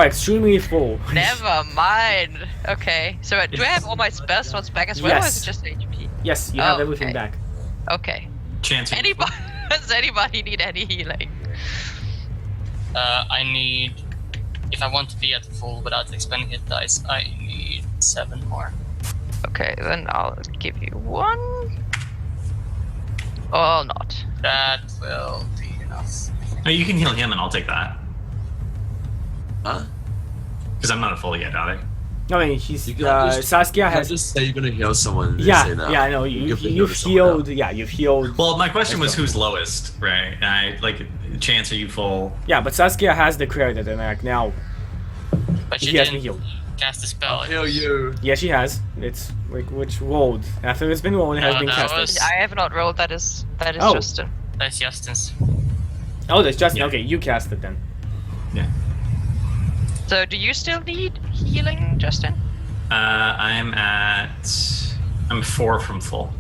extremely full. Never mind. Okay, so do I have all my spell slots back as well, or is Yes. it just HP? Yes, you have Oh, everything okay. back. Okay. Chance. are you Anybody? Does anybody need any healing? I need, if I want to be at full without expending hit dice, I need 7 more. Okay, then I'll give you 1. Or not. That will be enough. full? No, you can heal him, and I'll take that. Huh? Because I'm not at full yet, are I mean, he's You can't just- Saskia You can't has. just say you're gonna heal someone. And Yeah, say that. yeah, I know. give the heal You've to someone healed. else. Yeah, you've healed. Well, my question was That's who's lowest, right? And I like, Chance, are you full? Yeah, but Saskia has the credit, and like now But he you has been didn't healed. cast the spell. I'll heal you. Yeah, she has. It's like which rolled after it's been rolled, it has No, been that casted. was- I have not rolled. That is Oh. Justin. That's Justin's. Oh, there's Justin. Yeah. Okay, you cast it then. Yeah. So, do you still need healing, Justin? I'm 4 from full.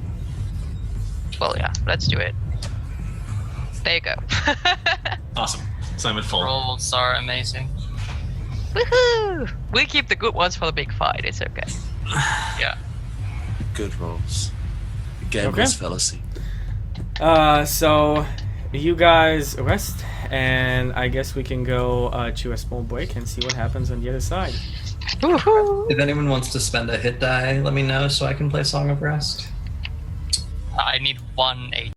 Well, yeah. Let's do it. There you go. Awesome. So I'm at full. Rolls are amazing. Woohoo! We keep the good ones for the big fight. It's okay. Yeah. Good rolls. The gambler's fallacy. So you guys rest, and I guess we can go to a small break and see what happens on the other side. Woohoo! If anyone wants to spend a hit die, let me know so I can play Song of Rest. I need 1 HP.